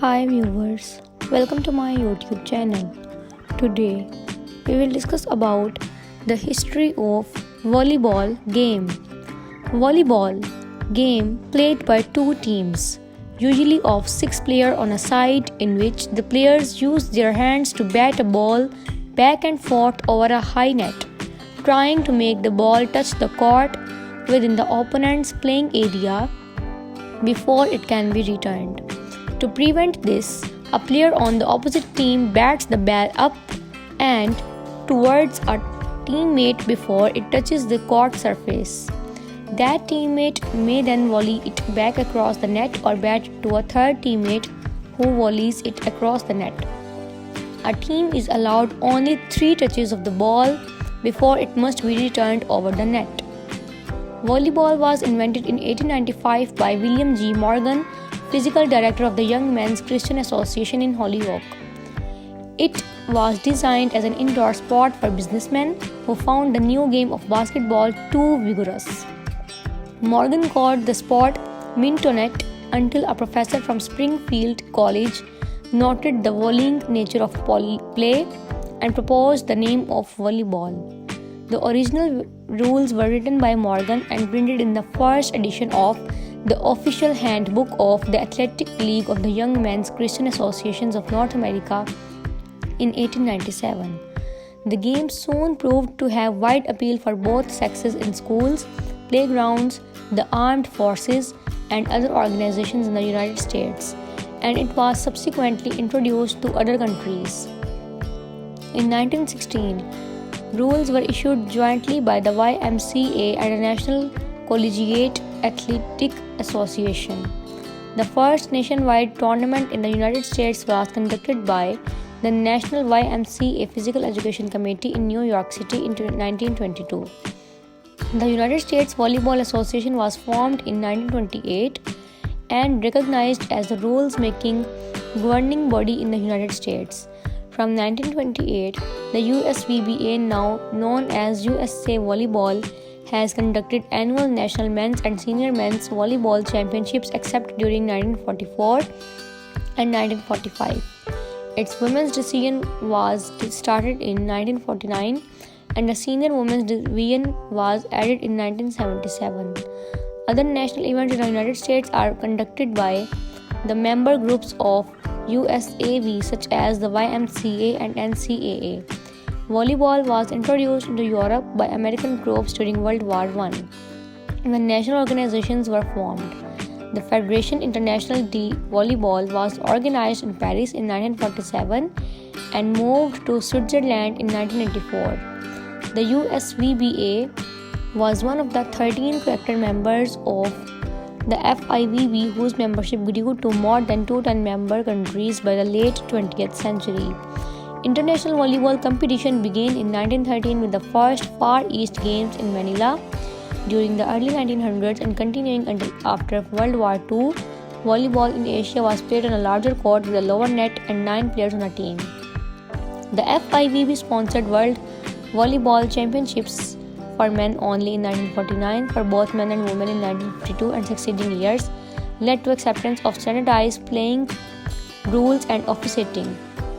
Hi viewers, welcome to my YouTube channel. Today we will discuss about the history of volleyball game. Volleyball game played by two teams, usually of 6 players on a side, in which the players use their hands to bat a ball back and forth over a high net, trying to make the ball touch the court within the opponent's playing area before it can be returned. To prevent this, a player on the opposite team bats the ball up and towards a teammate before it touches the court surface. That teammate may then volley it back across the net or bat it to a third teammate who volleys it across the net. A team is allowed only 3 touches of the ball before it must be returned over the net. Volleyball was invented in 1895 by William G. Morgan, physical director of the Young Men's Christian Association in Holyoke. It was designed as an indoor sport for businessmen who found the new game of basketball too vigorous. Morgan called the sport Mintonette until a professor from Springfield College noted the volleying nature of play and proposed the name of volleyball. The original rules were written by Morgan and printed in the first edition of the official handbook of the Athletic League of the Young Men's Christian Associations of North America in 1897. The game soon proved to have wide appeal for both sexes in schools, playgrounds, the armed forces, and other organizations in the United States, and it was subsequently introduced to other countries. In 1916, rules were issued jointly by the YMCA and the National Collegiate Athletic Association. The first nationwide tournament in the United States was conducted by the National YMCA Physical Education Committee in New York City in 1922. The United States Volleyball Association was formed in 1928 and recognized as the rules-making governing body in the United States. From 1928, the USVBA, now known as USA Volleyball, has conducted annual national men's and senior men's volleyball championships except during 1944 and 1945. Its women's division was started in 1949 and the senior women's division was added in 1977. Other national events in the United States are conducted by the member groups of USAV such as the YMCA and NCAA. Volleyball was introduced into Europe by American troops during World War I, when national organizations were formed. The Fédération Internationale de Volleyball was organized in Paris in 1947 and moved to Switzerland in 1984. The USVBA was one of the 13 charter members of the FIVB, whose membership grew to more than 210 member countries by the late 20th century. International volleyball competition began in 1913 with the first Far East Games in Manila during the early 1900s and continuing until after World War II. Volleyball in Asia was played on a larger court with a lower net and 9 players on a team. The FIVB sponsored World Volleyball Championships for men only in 1949, for both men and women in 1952 and succeeding years, led to acceptance of standardized playing rules and officiating.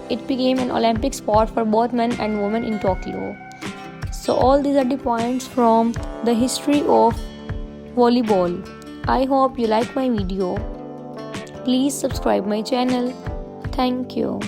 It became an Olympic sport for both men and women in Tokyo. So all these are the points from the history of volleyball. I hope you like my video. Please subscribe my channel. Thank you.